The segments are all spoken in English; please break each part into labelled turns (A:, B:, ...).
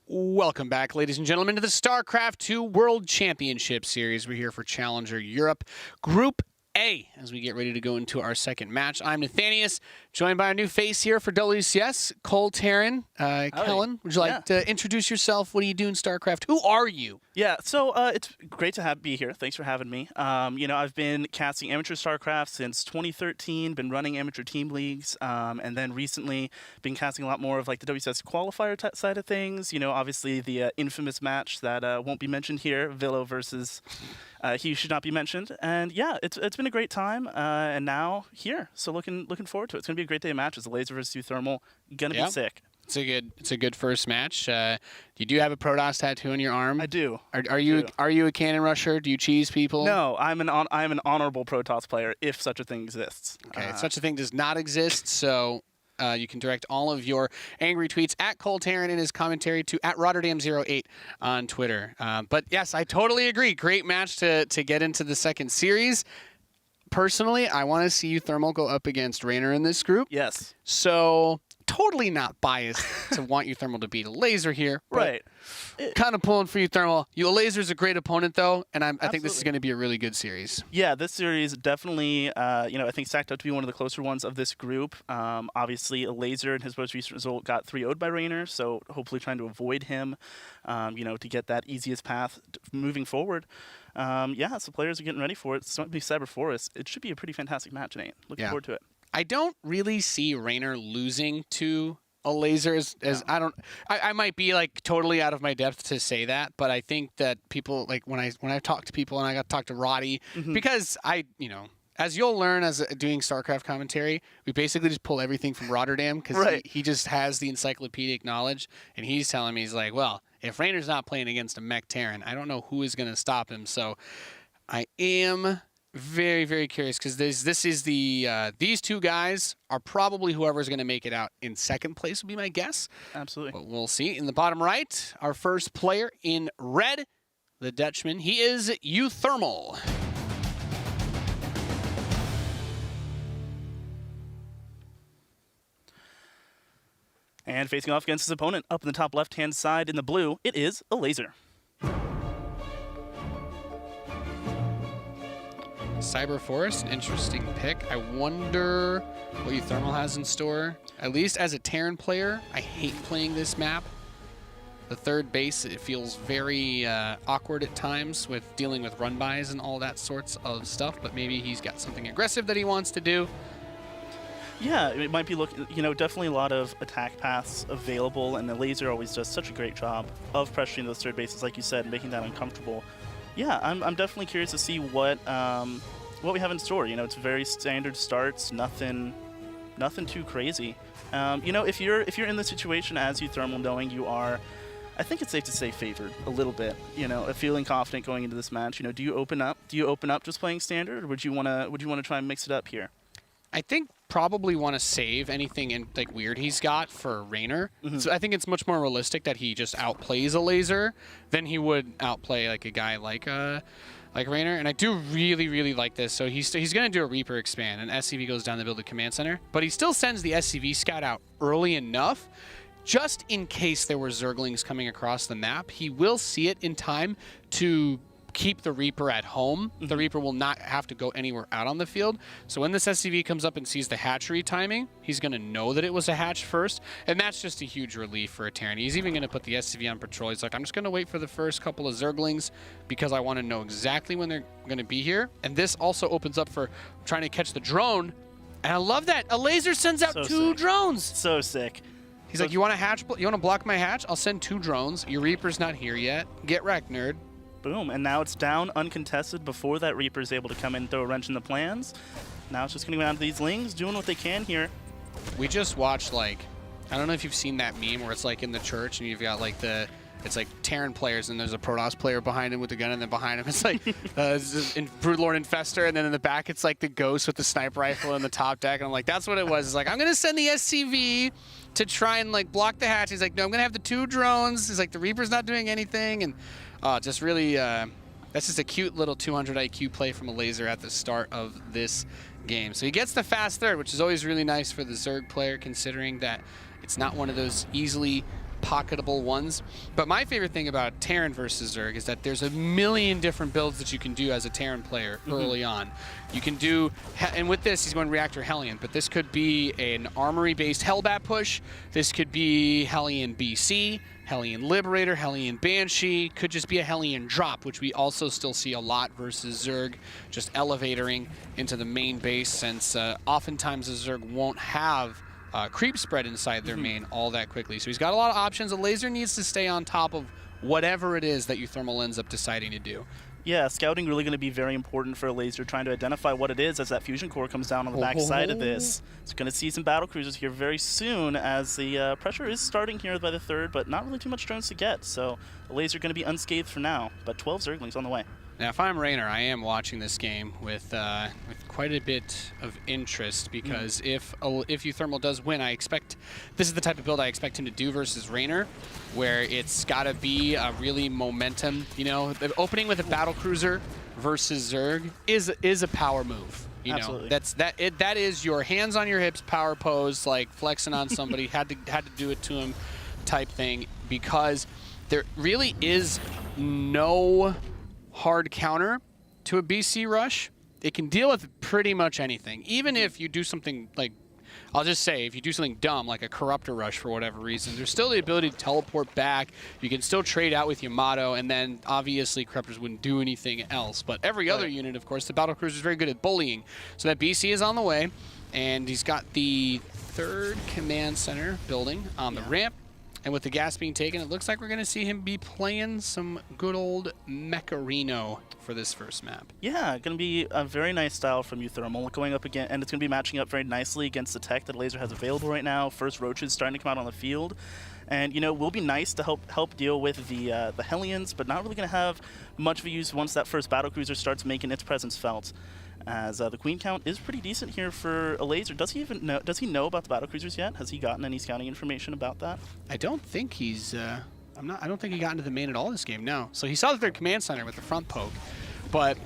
A: Welcome back, ladies and gentlemen, to the StarCraft 2 World Championship Series. We're here for Challenger Europe Group A as we get ready to go into our second match. I'm Nathanius, joined by our new face here for WCS, Cole Taryn. Kellen, would you like to introduce yourself? What do you do in StarCraft? Who are you?
B: Yeah, so it's great to be here. Thanks for having me. I've been casting amateur StarCraft since 2013, been running amateur team leagues, and then recently been casting a lot more of like the WCS qualifier side of things. You know, obviously the infamous match that won't be mentioned here, Villo versus He Should Not Be Mentioned. And yeah, it's been a great time, and now here. So looking forward to it. It's gonna be a great day of matches. Elazer versus uThermal, gonna be sick.
A: It's a good first match. You do have a Protoss tattoo on your arm.
B: I do.
A: Are you a cannon rusher? Do you cheese people?
B: No, I'm an honorable Protoss player if such a thing exists.
A: Okay, such a thing does not exist. So you can direct all of your angry tweets at Cole Taryn in his commentary to at Rotterdam08 on Twitter. But yes, I totally agree. Great match to get into the second series. Personally, I want to see uThermal go up against Raynor in this group.
B: Yes.
A: So totally not biased to want uThermal to beat Elazer here.
B: Right.
A: Kind of pulling for uThermal. Elazer's a great opponent, though, and I think this is going to be a really good series.
B: Yeah, this series definitely, I think stacked up to be one of the closer ones of this group. Obviously, Elazer in his most recent result got 3-0'd by Raynor, so hopefully trying to avoid him, to get that easiest path moving forward. So players are getting ready for it. It's going to be Cyber Forest. It should be a pretty fantastic match tonight. Looking forward to it.
A: I don't really see Raynor losing to Elazer as I might be like totally out of my depth to say that, but I think that people like when I talk to people, and I got to talk to Roddy because as you'll learn as doing StarCraft commentary, we basically just pull everything from Rotterdam because he just has the encyclopedic knowledge, and he's telling me, he's like, well, if Raynor's not playing against a mech Terran, I don't know who is going to stop him. So I am very, very curious because these two guys are probably whoever's going to make it out in second place would be my guess.
B: Absolutely.
A: But we'll see. In the bottom right, our first player in red, the Dutchman. He is uThermal.
B: And facing off against his opponent up in the top left-hand side in the blue, it is Elazer.
A: Cyber Forest, an interesting pick. I wonder what uThermal has in store. At least as a Terran player, I hate playing this map. The third base, it feels very awkward at times with dealing with run-bys and all that sorts of stuff, but maybe he's got something aggressive that he wants to do.
B: Yeah, it might be definitely a lot of attack paths available, and Elazer always does such a great job of pressuring those third bases, like you said, and making that uncomfortable. Yeah, I'm definitely curious to see what we have in store. It's very standard starts, nothing too crazy. If you're in the situation as uThermal, knowing you are, I think it's safe to say favored a little bit. Feeling confident going into this match. Do you open up? Do you open up just playing standard, or would you wanna try and mix it up here?
A: I think probably want to save anything weird he's got for Raynor. So I think it's much more realistic that he just outplays Elazer than he would outplay like a guy like Raynor. And I do really, really like this. So he's going to do a Reaper expand, and SCV goes down the build to command center, but he still sends the SCV scout out early enough just in case there were Zerglings coming across the map. He will see it in time to keep the Reaper at home. The Reaper will not have to go anywhere out on the field. So when this SCV comes up and sees the hatchery timing, he's going to know that it was a hatch first, and that's just a huge relief for a Terran. He's even going to put the SCV on patrol. He's like, I'm just going to wait for the first couple of Zerglings because I want to know exactly when they're going to be here. And this also opens up for trying to catch the drone. And I love that. Elazer sends out two drones.
B: So sick.
A: He's like, you want to block my hatch? I'll send 2 drones. Your Reaper's not here yet. Get wrecked, nerd.
B: Boom, and now it's down uncontested before that Reaper is able to come in and throw a wrench in the plans. Now it's just going to go down to these Lings, doing what they can here.
A: We just watched, I don't know if you've seen that meme where it's in the church and you've got it's Terran players and there's a Protoss player behind him with a gun, and then behind him it's Broodlord Infestor, and then in the back it's the Ghost with the sniper rifle in the top deck. And I'm like, that's what it was. It's like, I'm going to send the SCV to try and block the hatch. He's like, no, I'm going to have the 2 drones. He's like, the Reaper's not doing anything. And just really, that's just a cute little 200 IQ play from Elazer at the start of this game. So he gets the fast third, which is always really nice for the Zerg player, considering that it's not one of those easily pocketable ones. But my favorite thing about Terran versus Zerg is that there's a million different builds that you can do as a Terran player early on. You can do, and with this, he's going Reactor Hellion, but this could be an armory-based Hellbat push. This could be Hellion BC, Hellion Liberator, Hellion Banshee, could just be a Hellion drop, which we also still see a lot versus Zerg, just elevatoring into the main base, since oftentimes the Zerg won't have creep spread inside their main all that quickly. So he's got a lot of options. Elazer needs to stay on top of whatever it is that uThermal ends up deciding to do.
B: Yeah, scouting really going to be very important for Elazer, trying to identify what it is as that fusion core comes down on the back side of this. It's going to see some battle cruisers here very soon, as the pressure is starting here by the third, but not really too much drones to get. So Elazer going to be unscathed for now, but 12 Zerglings on the way.
A: Now, if I'm Raynor, I am watching this game with quite a bit of interest, because if uThermal does win, I expect this is the type of build I expect him to do versus Raynor, where it's got to be a really momentum. You know, the opening with a battle cruiser versus Zerg is a power move. You know,
B: Absolutely.
A: that is your hands on your hips power pose, like flexing on somebody, had to do it to him type thing, because there really is no hard counter to a BC rush. It can deal with pretty much anything. Even if you do something like, I'll just say, if you do something dumb like a Corruptor rush for whatever reason, there's still the ability to teleport back. You can still trade out with Yamato, and then obviously Corruptors wouldn't do anything else. But every other unit, of course, the Battlecruiser is very good at bullying. So that BC is on the way, and he's got the 3rd command center building on the ramp. And with the gas being taken, it looks like we're going to see him be playing some good old Mecharino for this first map.
B: Yeah, going to be a very nice style from uThermal going up again, and it's going to be matching up very nicely against the tech that Elazer has available right now. First Roaches starting to come out on the field. And, you know, will be nice to help deal with the Hellions, but not really going to have much of a use once that first battlecruiser starts making its presence felt. As the queen count is pretty decent here for Elazer. Does he even know? Does he know about the battlecruisers yet? Has he gotten any scouting information about that?
A: I don't think he's. I don't think he got into the main at all this game. No. So he saw the 3rd command center with the front poke, but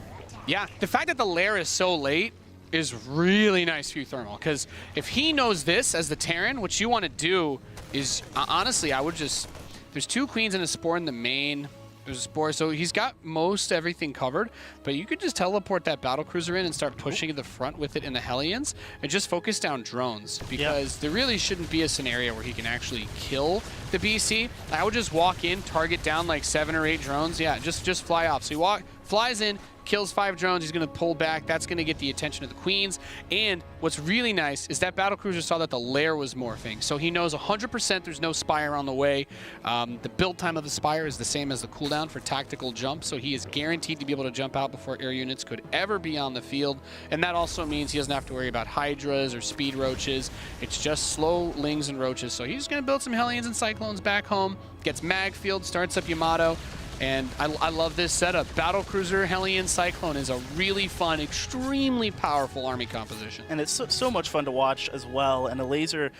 A: yeah, the fact that the lair is so late is really nice for uThermal, because if he knows this as the Terran, what you want to do is honestly, I would just. There's 2 queens and a spore in the main. There's a spore, so he's got most everything covered, but you could just teleport that battlecruiser in and start pushing to the front with it in the Hellions and just focus down drones, because there really shouldn't be a scenario where he can actually kill the BC. I would just walk in, target down like 7 or 8 drones. Yeah, just fly off. So he flies in, kills 5 drones, he's going to pull back. That's going to get the attention of the queens. And what's really nice is that battlecruiser saw that the lair was morphing, so he knows 100% there's no Spire on the way. The build time of the Spire is the same as the cooldown for tactical jump, so he is guaranteed to be able to jump out before air units could ever be on the field. And that also means he doesn't have to worry about Hydras or Speed Roaches. It's just slow Lings and Roaches. So he's just going to build some Hellions and Cyclones back home, gets Mag Field, starts up Yamato. And I love this setup. Battlecruiser Hellion Cyclone is a really fun, extremely powerful army composition.
B: And it's so much fun to watch as well. And Elazer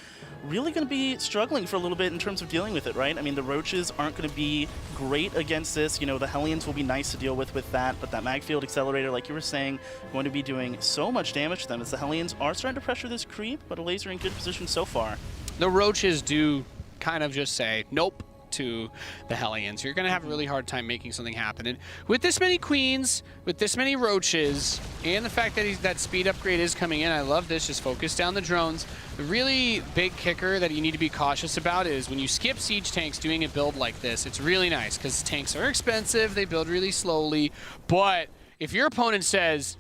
B: really going to be struggling for a little bit in terms of dealing with it, right? I mean, the Roaches aren't going to be great against this. You know, the Hellions will be nice to deal with that. But that Magfield Accelerator, like you were saying, going to be doing so much damage to them, as the Hellions are starting to pressure this creep, but Elazer in good position so far.
A: The Roaches do kind of just say, nope, to the Hellions. You're going to have a really hard time making something happen. And with this many queens, with this many Roaches, and the fact that that speed upgrade is coming in, I love this. Just focus down the drones. The really big kicker that you need to be cautious about is when you skip siege tanks doing a build like this, it's really nice because tanks are expensive, they build really slowly, but if your opponent says,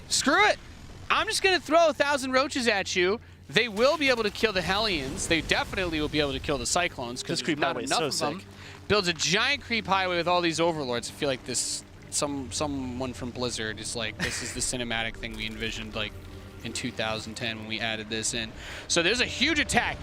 A: screw it, I'm just going to throw 1,000 Roaches at you, they will be able to kill the Hellions. They definitely will be able to kill the Cyclones because there's not enough of them. Builds a giant creep highway with all these overlords. I feel like this, someone from Blizzard is like, this is the cinematic thing we envisioned like in 2010 when we added this in. So there's a huge attack.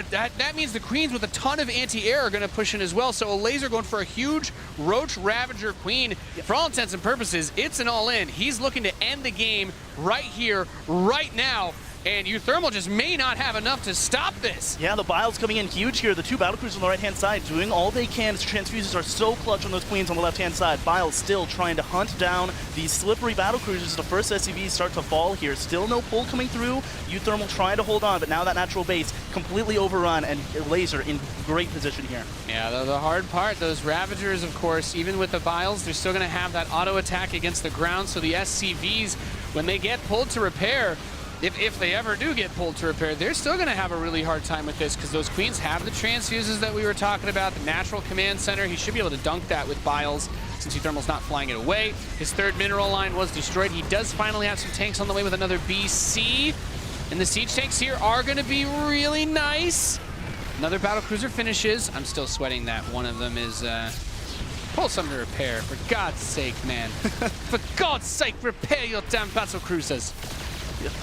A: that means the queens with a ton of anti-air are going to push in as well. So Elazer going for a huge Roach Ravager queen. For all intents and purposes, it's an all-in. He's looking to end the game right here, right now. and uThermal just may not have enough to stop this.
B: Yeah, the Biles coming in huge here. The two battlecruisers on the right-hand side doing all they can. His transfuses are so clutch on those queens on the left-hand side. Biles still trying to hunt down these slippery battlecruisers. The first SCVs start to fall here. Still no pull coming through. uThermal trying to hold on, but now that natural base completely overrun, and Elazer in great position here.
A: Yeah, the hard part, those Ravagers, of course, even with the Biles, they're still going to have that auto attack against the ground, so the SCVs, when they get pulled to repair, if they ever do get pulled to repair, they're still going to have a really hard time with this, because those queens have the transfuses that we were talking about, the natural command center. He should be able to dunk that with Biles, since uThermal's not flying it away. His third mineral line was destroyed. He does finally have some tanks on the way with another BC, and the siege tanks here are going to be really nice. Another battlecruiser finishes. I'm still sweating that one of them is pull something to repair. For God's sake, man. For God's sake, repair your damn battlecruisers.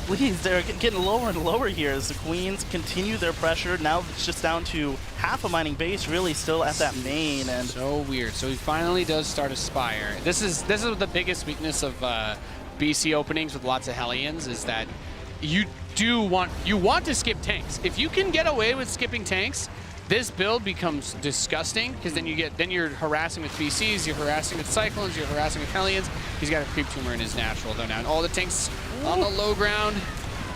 B: Please, they're getting lower and lower here as the queens continue their pressure. Now it's just down to half a mining base, really still at that main. And
A: so weird. So he finally does start a Spire. This is the biggest weakness of BC openings with lots of Hellions, is that you want to skip tanks. If you can get away with skipping tanks, this build becomes disgusting, because then you're harassing with BCs, you're harassing with Cyclones, you're harassing with Hellions. He's got a creep tumor in his natural though now, and all the tanks on the low ground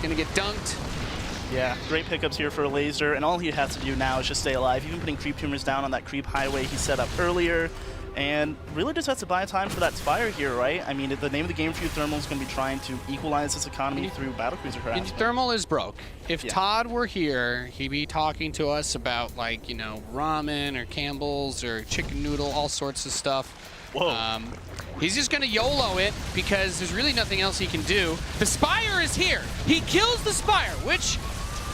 A: gonna get dunked.
B: Yeah, great pickups here for Elazer, and all he has to do now is just stay alive. Even putting creep tumors down on that creep highway he set up earlier, and really just has to buy time for that Spire here, right? I mean, the name of the game for uThermal is going to be trying to equalize this economy through battlecruiser harassment.
A: uThermal is broke. If Todd were here, he'd be talking to us about, like, you know, ramen or Campbell's or chicken noodle, all sorts of stuff.
B: Whoa.
A: He's just going to YOLO it because there's really nothing else he can do. The Spire is here. He kills the Spire, which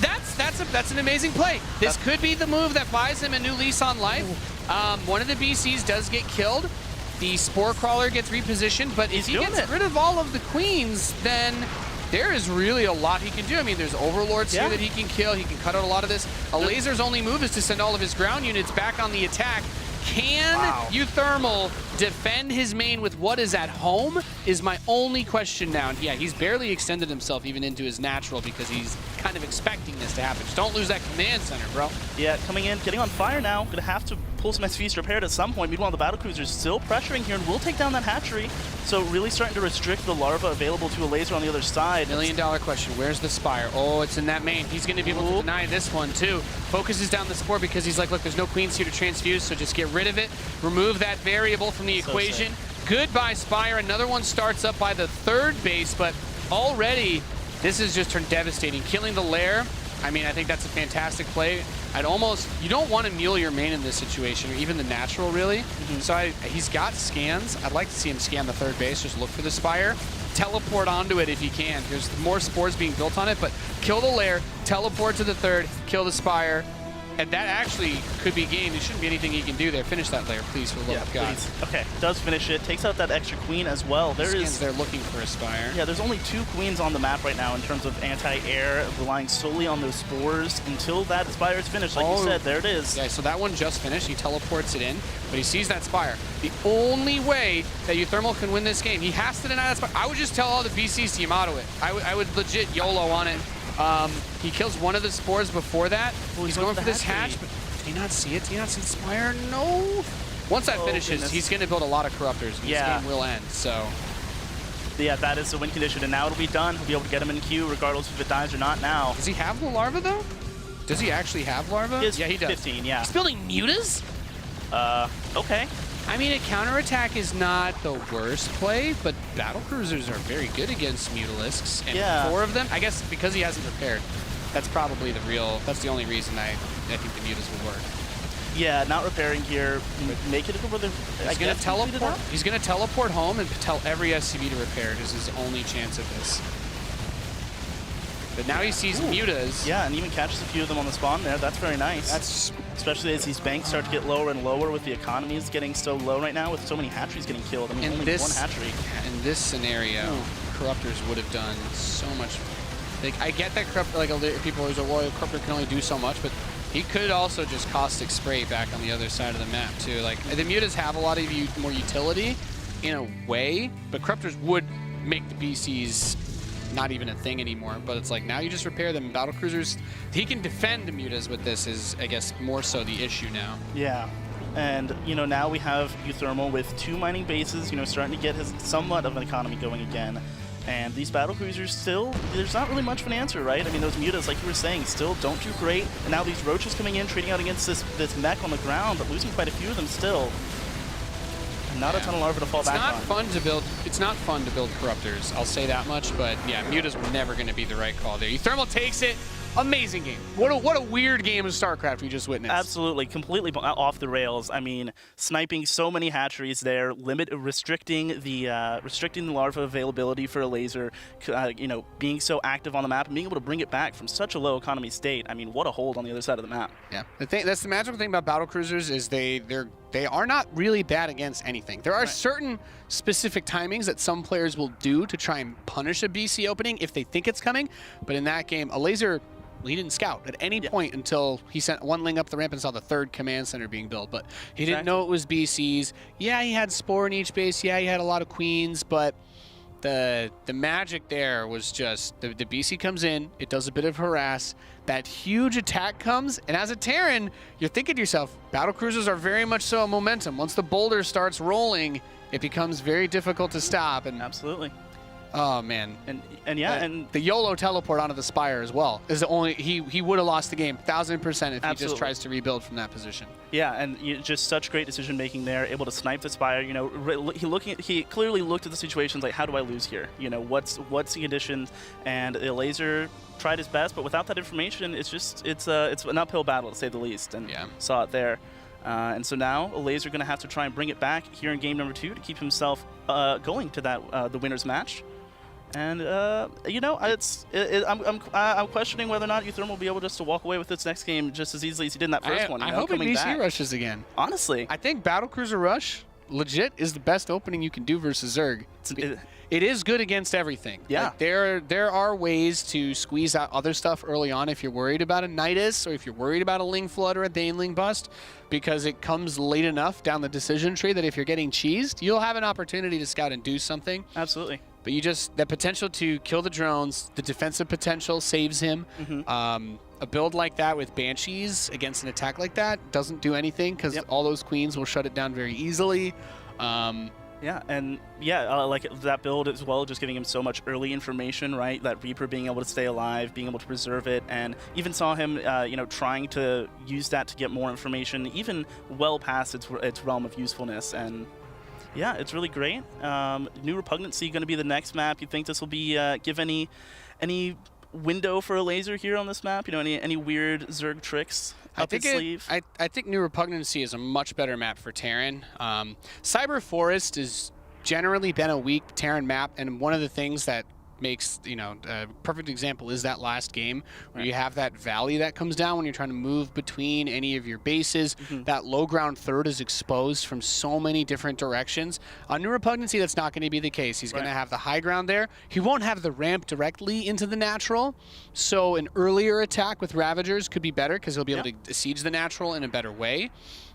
A: that's an amazing play. This could be the move that buys him a new lease on life. One of the BCs does get killed. The Spore Crawler gets repositioned, but if he gets rid of all of the queens, then there is really a lot he can do. I mean, there's Overlords here that he can kill. He can cut out a lot of this. Elazer's only move is to send all of his ground units back on the attack. Can uThermal defend his main with what is at home is my only question now. And yeah, he's barely extended himself even into his natural because he's kind of expecting this to happen. Just don't lose that command center, bro.
B: Yeah, coming in, getting on fire now. Gonna have to pull some SVs repaired at some point. Meanwhile, the battlecruisers still pressuring here and will take down that hatchery. So really starting to restrict the larva available to Elazer on the other side.
A: $1 million question, where's the Spire? Oh, it's in that main. He's gonna be able to deny this one too. Focuses down the Spore because he's like, look, there's no queens here to transfuse, so just get rid of it. Remove that variable from the equation. Goodbye, Spire. Another one starts up by the third base, but already this has just turned devastating. Killing the lair, I mean, I think that's a fantastic play. You don't want to mule your main in this situation, or even the natural, really. So he's got scans. I'd like to see him scan the third base, just look for the Spire. Teleport onto it if you can. There's more spores being built on it, but kill the lair, teleport to the third, kill the Spire. And that actually could be game. There shouldn't be anything he can do there. Finish that lair, please, for the love of God.
B: Please. Okay, does finish it. Takes out that extra queen as well.
A: They're looking for a Spire.
B: Yeah, there's only 2 queens on the map right now in terms of anti-air, relying solely on those spores until that Spire is finished. Like you said, there it is.
A: Yeah, so that one just finished. He teleports it in, but he sees that Spire. The only way that uThermal can win this game, he has to deny that Spire. I would just tell all the BCs to Yamato it. I would legit YOLO on it. He kills one of the spores before that. He's going for this hatch, but did he not see it? Did he not see the Spire? No. Once that finishes, he's going to build a lot of corruptors, and this game will end. So,
B: yeah, that is the win condition, and now it'll be done. He'll be able to get him in queue, regardless if it dies or not. Now,
A: does he have the larva though? Does he actually have larva?
B: Yeah, he does. 15, yeah.
A: He's building mutas.
B: Okay.
A: I mean, a counterattack is not the worst play, but battlecruisers are very good against mutalisks, and 4 of them, I guess because he hasn't repaired, that's probably that's the only reason I think the mutas will work.
B: Yeah, not repairing here, make it a good
A: He's going to teleport. He's going to teleport home and tell every SCV to repair. This is his only chance of this. But now he sees mutas.
B: Yeah, and even catches a few of them on the spawn there. That's very nice. Especially as these banks start to get lower and lower with the economies getting so low right now with so many hatcheries getting killed. I mean, only 1 hatchery.
A: In this scenario, corruptors would have done so much. Like, I get that people always like, well, corruptor can only do so much, but he could also just caustic spray back on the other side of the map too. Like, the mutas have a lot of more utility in a way, but corruptors would make the BCs not even a thing anymore. But it's like now you just repair them. Battlecruisers, he can defend the mutas with this is, I guess, more so the issue now.
B: Yeah. And, you know, now we have uThermal with 2 mining bases, you know, starting to get his somewhat of an economy going again. And these battlecruisers still, there's not really much of an answer, right? I mean, those mutas, like you were saying, still don't do great. And now these roaches coming in, trading out against this mech on the ground, but losing quite a few of them still. And not a ton of larvae to fall back on.
A: It's not fun to build corruptors, I'll say that much, but yeah, mutas were never going to be the right call there. uThermal takes it. Amazing game. What a weird game of StarCraft we just witnessed.
B: Absolutely, completely off the rails. I mean, sniping so many hatcheries there, restricting the larva availability for Elazer, you know, being so active on the map and being able to bring it back from such a low economy state. I mean, what a hold on the other side of the map.
A: Yeah, that's the magical thing about battlecruisers is they are not really bad against anything. There are certain specific timings that some players will do to try and punish a BC opening if they think it's coming, but in that game, Elazer, he didn't scout at any point until he sent one ling up the ramp and saw the 3rd command center being built. But he didn't know it was BCs. Yeah, he had Spore in each base. Yeah, he had a lot of queens. But the magic there was just the BC comes in. It does a bit of harass. That huge attack comes. And as a Terran, you're thinking to yourself, battlecruisers are very much so a momentum. Once the boulder starts rolling, it becomes very difficult to stop. And
B: absolutely.
A: Oh man,
B: and yeah, and
A: the YOLO teleport onto the Spire as well is the only he would have lost the game 1000% if he just tries to rebuild from that position.
B: Yeah, and just such great decision making there, able to snipe the Spire. You know, he clearly looked at the situations like, how do I lose here? You know, what's the conditions? And Elazer tried his best, but without that information, it's an uphill battle to say the least. And saw it there. And so now Elazer going to have to try and bring it back here in game number 2 to keep himself going to that the winner's match. And you know, I'm questioning whether or not uThermal will be able just to walk away with this next game just as easily as he did in that first one.
A: I hope it BC rushes again.
B: Honestly,
A: I think Battlecruiser Rush legit is the best opening you can do versus Zerg. It is good against everything.
B: Yeah.
A: Like there are ways to squeeze out other stuff early on if you're worried about a Nidus or if you're worried about a Ling Flood or a Daneling Bust, because it comes late enough down the decision tree that if you're getting cheesed, you'll have an opportunity to scout and do something.
B: Absolutely.
A: But the potential to kill the drones, the defensive potential saves him. A build like that with Banshees against an attack like that doesn't do anything because all those queens will shut it down very easily.
B: Yeah, and like that build as well, just giving him so much early information, right? That Reaper being able to stay alive, being able to preserve it, and even saw him, you know, trying to use that to get more information, even well past its realm of usefulness. And yeah, it's really great. New Repugnancy going to be the next map. You think this will be give any window for Elazer here on this map? You know, any weird Zerg tricks up his sleeve?
A: I think New Repugnancy is a much better map for Terran. Cyber Forest has generally been a weak Terran map, and one of the things that makes, you know, a perfect example is that last game where you have that valley that comes down when you're trying to move between any of your bases. That low ground third is exposed from so many different directions. On New Repugnancy, that's not going to be the case. He's going to have the high ground there. He won't have the ramp directly into the natural, so an earlier attack with Ravagers could be better because he'll be able to siege the natural in a better way.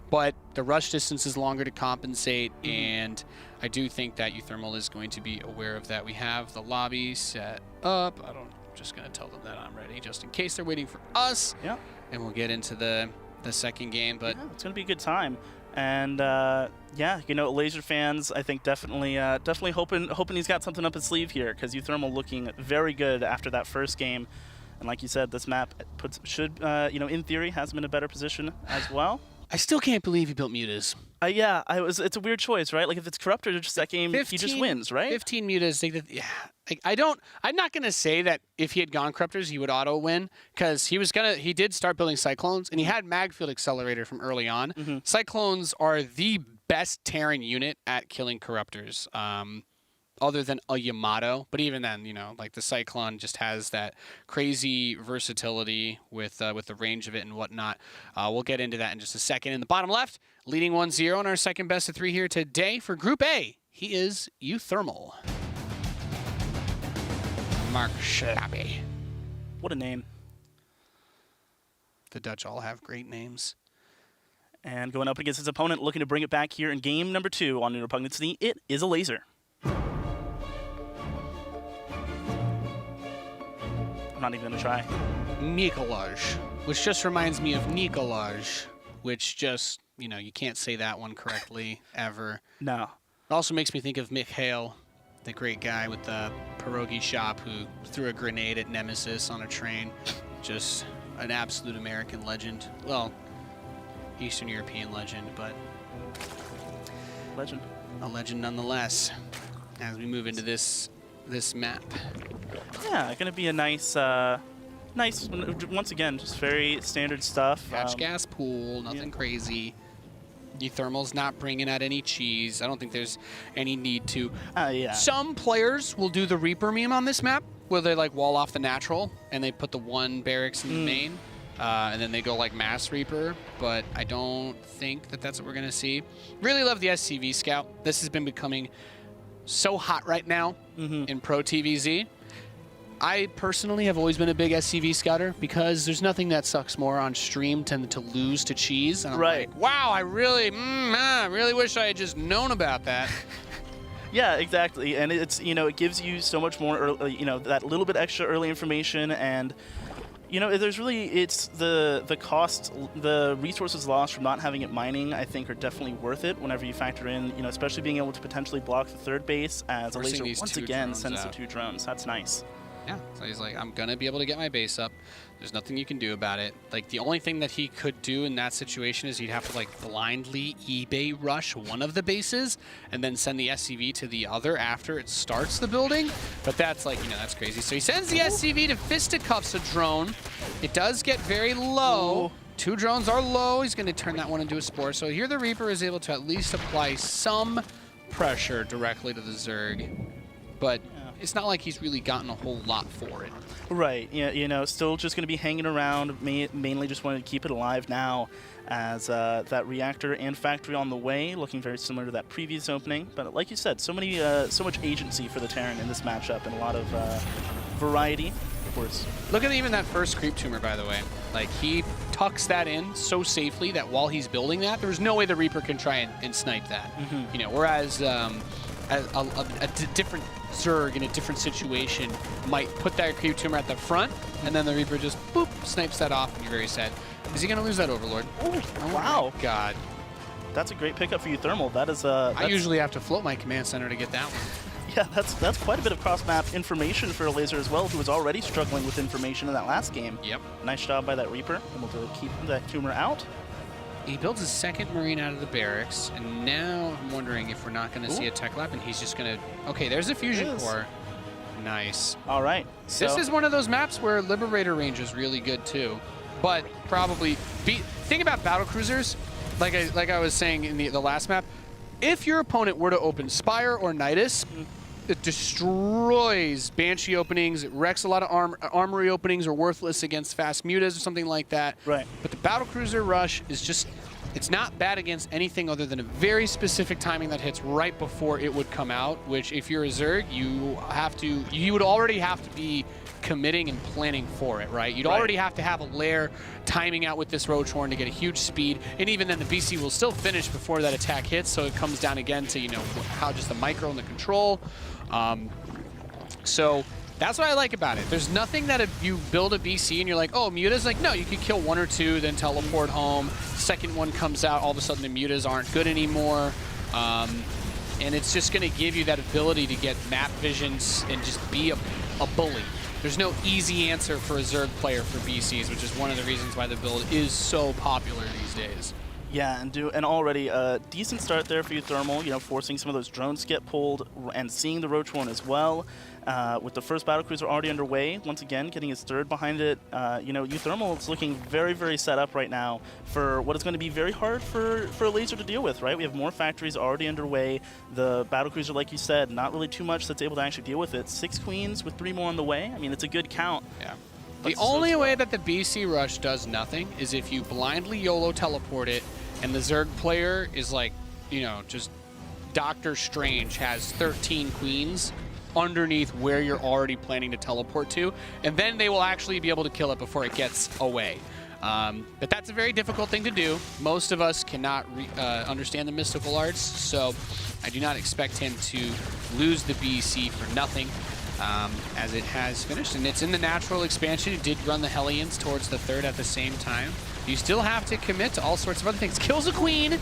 A: But the rush distance is longer to compensate, and I do think that uThermal is going to be aware of that. We have the lobby set up. I'm just going to tell them that I'm ready, just in case they're waiting for us.
B: Yeah.
A: And we'll get into the second game. But
B: yeah, it's going to be a good time. And yeah, you know, Elazer fans, I think definitely hoping he's got something up his sleeve here, because uThermal looking very good after that first game. And like you said, this map should, you know, in theory, has him in a better position as well.
A: I still can't believe he built mutas.
B: Yeah, it's a weird choice, right? Like if it's Corruptor, just that game, he just wins, right?
A: 15 mutas. Yeah, like I'm not gonna say that if he had gone Corruptors, he would auto win, because he did start building Cyclones, and he had Magfield Accelerator from early on. Cyclones are the best Terran unit at killing Corruptors. Other than a Yamato, but even then, you know, like the Cyclone just has that crazy versatility with the range of it and whatnot. We'll get into that in just a second. In the bottom left, leading 1-0 on our second best of 3 here today for Group A, he is uThermal. Mark Schlappe.
B: What a name.
A: The Dutch all have great names.
B: And going up against his opponent, looking to bring it back here in game number 2 on New Repugnancy, it is Elazer. not even going to try.
A: Nikolaj, which just reminds me of Nikolaj, which just, you know, you can't say that one correctly ever.
B: No.
A: It also makes me think of Mikhail, the great guy with the pierogi shop who threw a grenade at Nemesis on a train. Just an absolute American legend. Well, Eastern European legend, but
B: Legend.
A: a legend nonetheless. As we move into this map.
B: Yeah, going to be a nice, once again, just very standard stuff.
A: Catch gas pool, nothing crazy. uThermal's not bringing out any cheese. I don't think there's any need to.
B: Yeah.
A: Some players will do the Reaper meme on this map, where they like wall off the natural and they put the one barracks in the main, and then they go like mass Reaper. But I don't think that that's what we're gonna see. Really love the SCV Scout. This has been becoming so hot right now in Pro TVZ. I personally have always been a big SCV scouter because there's nothing that sucks more on stream than to lose to cheese. And I'm like, wow, I really wish I had just known about that.
B: Yeah, exactly. And it's, you know, it gives you so much more, early, you know, that little bit extra early information. And, you know, there's really, it's the cost, the resources lost from not having it mining, I think, are definitely worth it whenever you factor in, you know, especially being able to potentially block the third base as
A: Forcing
B: Elazer once again sends the 2 drones. That's nice.
A: Yeah, so he's like, I'm going to be able to get my base up. There's nothing you can do about it. Like, the only thing that he could do in that situation is he'd have to, like, blindly eBay rush one of the bases and then send the SCV to the other after it starts the building. But that's, like, you know, that's crazy. So he sends the SCV to fisticuffs a drone. It does get very low. 2 drones are low. He's going to turn that one into a spore. So here the Reaper is able to at least apply some pressure directly to the Zerg. But it's not like he's really gotten a whole lot for it.
B: Right. Yeah. You know, still just going to be hanging around. Mainly just wanted to keep it alive now, as that reactor and factory on the way, looking very similar to that previous opening. But like you said, so much agency for the Terran in this matchup, and a lot of variety, of course.
A: Look at even that first creep tumor, by the way. Like, he tucks that in so safely that while he's building that, there's no way the Reaper can try and snipe that. You know, whereas a different Zerg in a different situation might put that creep tumor at the front, and then the Reaper just boop snipes that off, and you're very sad. Is he gonna lose that Overlord?
B: Oh wow!
A: My God,
B: that's a great pickup for uThermal. That is
A: I usually have to float my command center to get that one.
B: Yeah, that's quite a bit of cross-map information for Elazer as well, who was already struggling with information in that last game.
A: Yep.
B: Nice job by that Reaper, able to keep that tumor out.
A: He builds his second Marine out of the barracks, and now I'm wondering if we're not going to see a tech lab, and he's just going to... Okay, there's a fusion core. Nice.
B: All right. So
A: this is one of those maps where Liberator range is really good, too. But probably... Think about battlecruisers, like I was saying in the last map. If your opponent were to open Spire or Nidus, it destroys Banshee openings. It wrecks a lot of armory openings, are worthless against fast mutas or something like that.
B: Right.
A: But the battlecruiser rush is just, it's not bad against anything other than a very specific timing that hits right before it would come out, which if you're a Zerg, you would already have to be committing and planning for it, right? You'd already have to have a lair timing out with this Roach Horn to get a huge speed, and even then the BC will still finish before that attack hits, so it comes down again to, you know, how just the micro and the control. So that's what I like about it. There's nothing that if you build a BC and you're like, oh, mutas, like, no, you could kill 1 or 2, then teleport home. Second one comes out, all of a sudden the mutas aren't good anymore. And it's just going to give you that ability to get map visions and just be a bully. There's no easy answer for a Zerg player for BCs, which is one of the reasons why the build is so popular these days.
B: Yeah, and already a decent start there for uThermal, you know, forcing some of those drones to get pulled and seeing the Roach Horn as well. With the first battlecruiser already underway, once again, getting his third behind it. You know, uThermal is looking very, very set up right now for what is going to be very hard for Elazer to deal with, right? We have more factories already underway. The battlecruiser, like you said, not really too much that's able to actually deal with it. 6 queens with 3 more on the way. I mean, it's a good count.
A: Yeah. The only way that the BC rush does nothing is if you blindly YOLO teleport it, and the Zerg player is like, you know, just Doctor Strange has 13 queens underneath where you're already planning to teleport to, and then they will actually be able to kill it before it gets away. But that's a very difficult thing to do. Most of us cannot understand the mystical arts, so I do not expect him to lose the BC for nothing. as it has finished. And it's in the natural expansion. It did run the Hellions towards the third at the same time. You still have to commit to all sorts of other things. Kills a queen.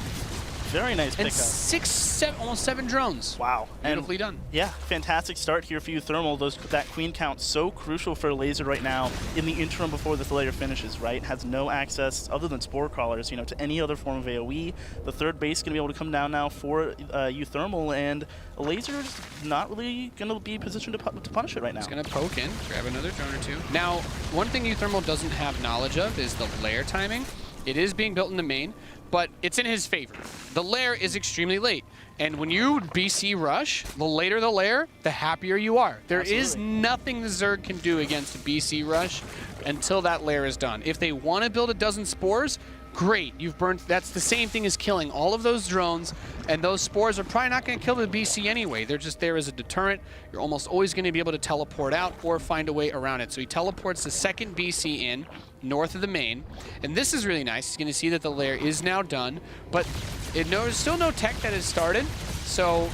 B: Very nice pickup.
A: And 6, 7, almost 7 drones.
B: Wow.
A: Beautifully done.
B: Yeah, fantastic start here for uThermal. That queen count so crucial for Elazer right now in the interim before this layer finishes, right? Has no access, other than Spore Crawlers, you know, to any other form of AoE. The third base is going to be able to come down now for uThermal, and Elazer's not really going to be positioned to punish it right now.
A: He's going to poke in, grab another drone or two. Now, one thing uThermal doesn't have knowledge of is the lair timing. It is being built in the main, but it's in his favor. The lair is extremely late, and when you BC rush, the later the lair, the happier you are. There is nothing the Zerg can do against a BC rush until that lair is done. If they want to build a dozen spores, great, you've burned. That's the same thing as killing all of those drones, and those spores are probably not going to kill the BC anyway. They're just there as a deterrent. You're almost always going to be able to teleport out or find a way around it. So he teleports the second BC in, north of the main, and this is really nice. He's going to see that the lair is now done, but there's still no tech that has started, so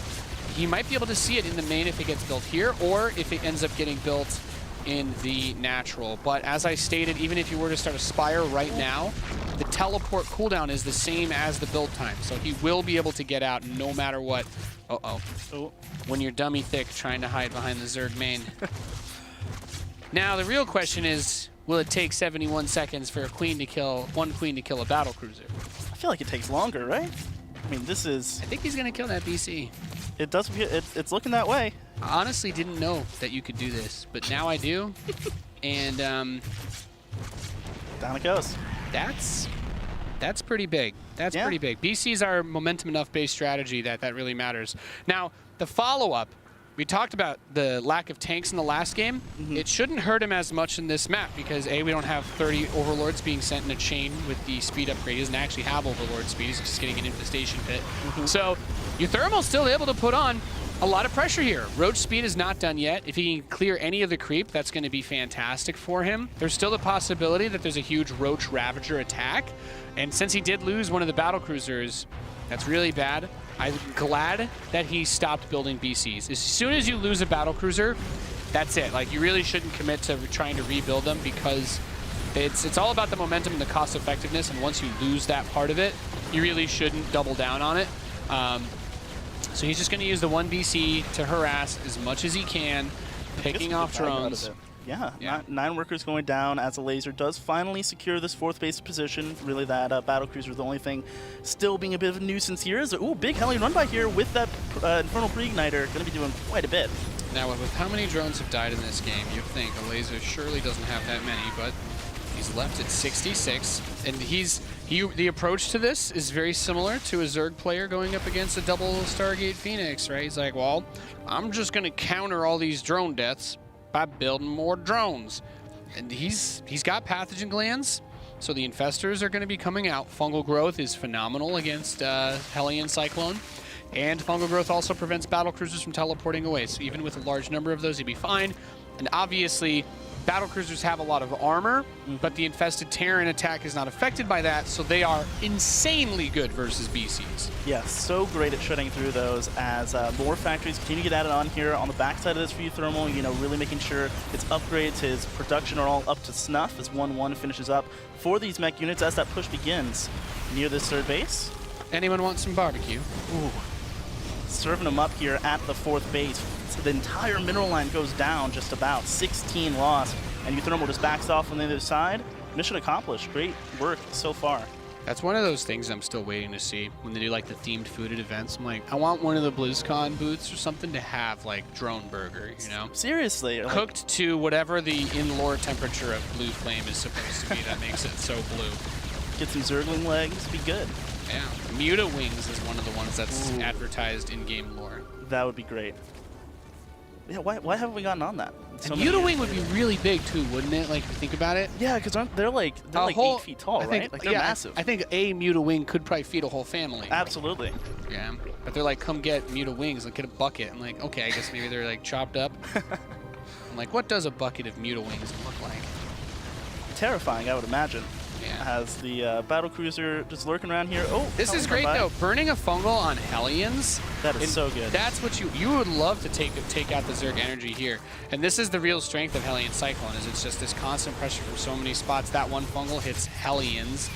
A: he might be able to see it in the main if it gets built here, or if it ends up getting built in the natural. But as I stated, even if you were to start a Spire right now, the teleport cooldown is the same as the build time, so he will be able to get out no matter what. Oh, when you're dummy thick trying to hide behind the Zerg main. Now the real question is, will it take 71 seconds for one queen to kill a battle cruiser?
B: I feel like it takes longer, right? I mean, this is...
A: I think he's going to kill that BC.
B: It does. It's looking that way.
A: I honestly didn't know that you could do this, but now I do. And
B: down it goes.
A: That's pretty big. That's pretty big. BCs are momentum enough based strategy that really matters. Now, the follow-up, we talked about the lack of tanks in the last game. It shouldn't hurt him as much in this map because A, we don't have 30 Overlords being sent in a chain with the speed upgrade. He doesn't actually have Overlord speed. He's just getting an infestation pit. So uThermal's still able to put on a lot of pressure here. Roach speed is not done yet. If he can clear any of the creep, that's going to be fantastic for him. There's still the possibility that there's a huge Roach Ravager attack. And since he did lose one of the battle cruisers, that's really bad. I'm glad that he stopped building BCs. As soon as you lose a battle cruiser, that's it. Like, you really shouldn't commit to trying to rebuild them because it's all about the momentum and the cost effectiveness. And once you lose that part of it, you really shouldn't double down on it. So he's just going to use the one BC to harass as much as he can, picking off drones.
B: Yeah, 9 workers going down as Elazer does finally secure this 4th base position. Really, that battle cruiser is the only thing still being a bit of a nuisance here. Ooh, big Hellion run by here with that Infernal Pre-Igniter. Going to be doing quite a bit.
A: Now, with how many drones have died in this game, you'd think Elazer surely doesn't have that many, but he's left at 66. And the approach to this is very similar to a Zerg player going up against a double Stargate Phoenix, right? He's like, well, I'm just going to counter all these drone deaths by building more drones. And he's got pathogen glands, so the infestors are going to be coming out. Fungal growth is phenomenal against Hellion Cyclone, and fungal growth also prevents battle cruisers from teleporting away, so even with a large number of those, he'd be fine. And obviously battle cruisers have a lot of armor, but the infested Terran attack is not affected by that, so they are insanely good versus BCs.
B: Yeah, so great at shutting through those as more factories continue to get added on here on the backside of this for uThermal, you know, really making sure its upgrades, his production are all up to snuff as 1-1 finishes up for these mech units as that push begins near this 3rd base.
A: Anyone want some barbecue?
B: Ooh. Serving them up here at the 4th base. So the entire mineral line goes down just about. 16 lost, and uThermal just backs off on the other side. Mission accomplished. Great work so far.
A: That's one of those things I'm still waiting to see when they do like the themed food at events. I'm like, I want one of the BlizzCon booths or something to have like drone burger, you know?
B: Seriously.
A: Cooked like, to whatever the in-lore temperature of blue flame is supposed to be that makes it so blue.
B: Get some Zergling legs, be good.
A: Yeah, Muta Wings is one of the ones that's advertised in-game lore.
B: That would be great. Yeah, why haven't we gotten on that?
A: So Muta Wing would be really big too, wouldn't it? Like, if you think about it.
B: Yeah, because they're like 8 feet tall, right? Like, they're massive.
A: I think a Muta Wing could probably feed a whole family.
B: Absolutely.
A: Yeah, but they're like, come get Muta Wings, like get a bucket. I'm like, okay, I guess maybe they're like chopped up. I'm like, what does a bucket of Muta Wings look like?
B: Terrifying, I would imagine.
A: Yeah.
B: Has the battle cruiser just lurking around here. Oh,
A: this is great though. Burning a fungal on Hellions.
B: That is so good.
A: That's what you would love to take out the Zerg energy here. And this is the real strength of Hellion Cyclone, is it's just this constant pressure from so many spots. That one fungal hits Hellions.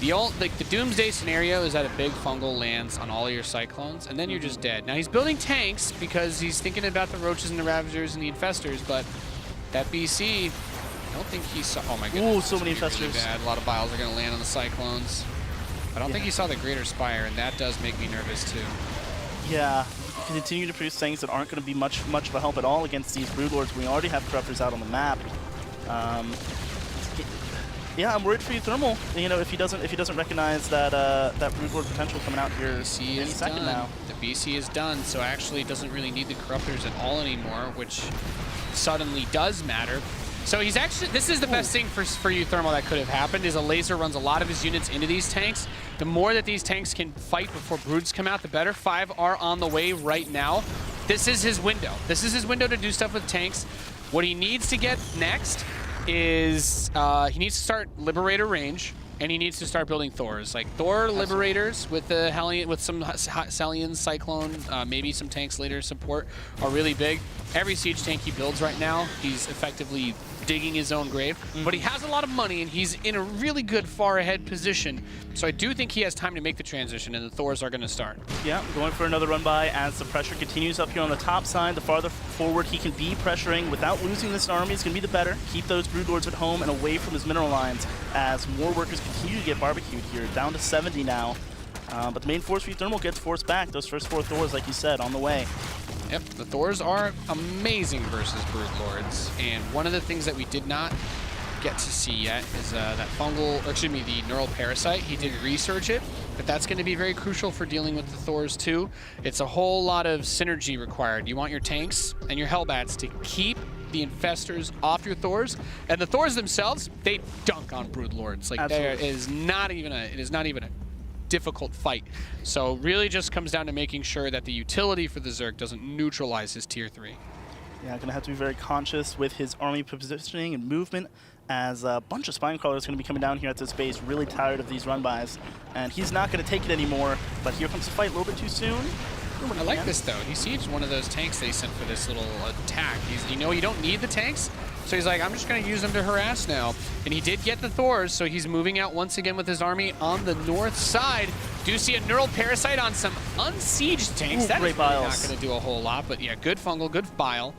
A: The Doomsday scenario is that a big fungal lands on all of your Cyclones, and then you're just dead. Now he's building tanks because he's thinking about the Roaches and the Ravagers and the Infestors, but that BC, I don't think he saw. Oh my goodness!
B: Ooh, so many Infestors.
A: Really bad. A lot of Biles are going to land on the Cyclones. I don't think he saw the Greater Spire, and that does make me nervous too.
B: Yeah, you continue to produce things that aren't going to be much of a help at all against these Broodlords. We already have Corruptors out on the map. Yeah, I'm worried for uThermal. You know, if he doesn't recognize that that Broodlord potential coming out here
A: BC
B: any second
A: done.
B: now.
A: The BC is done, so actually it doesn't really need the Corruptors at all anymore, which suddenly does matter. So he's actually, this is the best thing for uThermal that could have happened, is Elazer runs a lot of his units into these tanks. The more that these tanks can fight before Broods come out, the better. 5 are on the way right now. This is his window. This is his window to do stuff with tanks. What he needs to get next is he needs to start Liberator range, and he needs to start building Thors. Like Thor Liberators with the Hellion, with some Hellion Cyclone, maybe some tanks later support are really big. Every siege tank he builds right now, he's effectively digging his own grave. But he has a lot of money, and he's in a really good far ahead position. So I do think he has time to make the transition, and the Thors are going to start.
B: Yeah, going for another run by as the pressure continues up here on the top side. The farther forward he can be pressuring without losing this army is going to be the better. Keep those Broodlords at home and away from his mineral lines as more workers continue to get barbecued here. Down to 70 now. But the main force for uThermal gets forced back. Those first 4 Thors, like you said, on the way.
A: Yep, the Thors are amazing versus Broodlords, and one of the things that we did not get to see yet is that fungal, or excuse me, the neural parasite. He did research it, but that's going to be very crucial for dealing with the Thors too. It's a whole lot of synergy required. You want your tanks and your Hellbats to keep the Infestors off your Thors, and the Thors themselves, they dunk on Broodlords. Like it is not even a difficult fight. So really just comes down to making sure that the utility for the Zerg doesn't neutralize his tier 3.
B: Yeah, gonna have to be very conscious with his army positioning and movement, as a bunch of spine crawlers going to be coming down here at this base, really tired of these run-bys. And he's not going to take it anymore, but here comes the fight a little bit too soon.
A: I like this though. He sieged one of those tanks they sent for this little attack. You know, you don't need the tanks, so he's like, I'm just going to use them to harass now. And he did get the Thors, so he's moving out once again with his army on the north side. Do see a neural parasite on some unsieged tanks.
B: Ooh,
A: that is
B: really
A: not going to do a whole lot, but yeah, good fungal, good bile.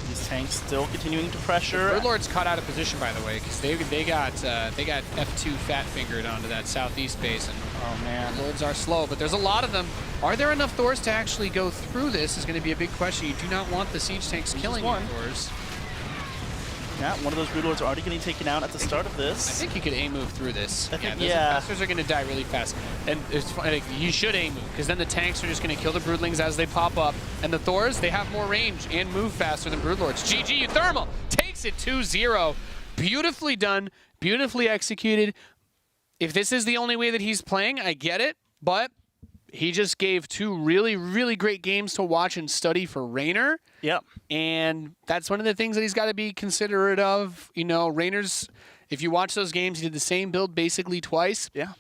B: These tanks still continuing to pressure.
A: Broodlord's caught out of position, by the way, because they got F2 fat fingered onto that southeast base, and
B: oh man,
A: Lords are slow, but there's a lot of them. Are there enough Thors to actually go through this is going to be a big question. You do not want the siege tanks killing your Thors.
B: Yeah, one of those Broodlords are already getting taken out at the start of this.
A: I think you could A-move through this.
B: I think,
A: those
B: yeah.
A: Infestors are going to die really fast. And it's funny, you should A-move, because then the tanks are just going to kill the Broodlings as they pop up. And the Thors, they have more range and move faster than Broodlords. GG, uThermal takes it 2-0. Beautifully done, beautifully executed. If this is the only way that he's playing, I get it, but he just gave 2 really, really great games to watch and study for Raynor.
B: Yep.
A: And that's one of the things that he's got to be considerate of. You know, Raynor's, if you watch those games, he did the same build basically twice.
B: Yeah.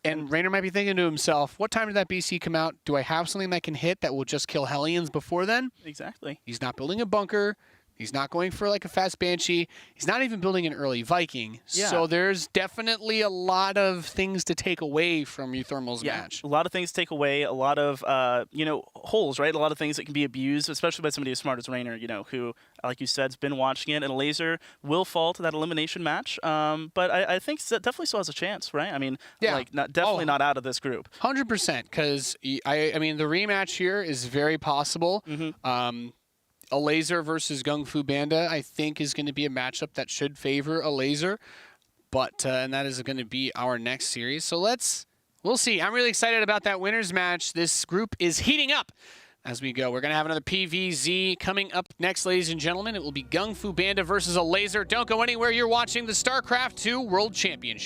A: And Raynor might be thinking to himself, what time did that BC come out? Do I have something that can hit that will just kill Hellions before then?
B: Exactly.
A: He's not building a bunker. He's not going for like a fast Banshee. He's not even building an early Viking.
B: Yeah.
A: So there's definitely a lot of things to take away from uThermal's match.
B: A lot of things to take away, a lot of, you know, holes, right? A lot of things that can be abused, especially by somebody as smart as Raynor, you know, who, like you said, has been watching it. And Elazer will fall to that elimination match. But I think that definitely still has a chance, right? I mean, like, definitely not out of this group.
A: 100%, because, I mean, the rematch here is very possible. Elazer versus Gung Fu Banda, I think, is going to be a matchup that should favor Elazer, but and that is going to be our next series. So we'll see. I'm really excited about that winners match. This group is heating up as we go. We're going to have another PVZ coming up next, ladies and gentlemen. It will be Gung Fu Banda versus Elazer. Don't go anywhere. You're watching the StarCraft 2 World Championship.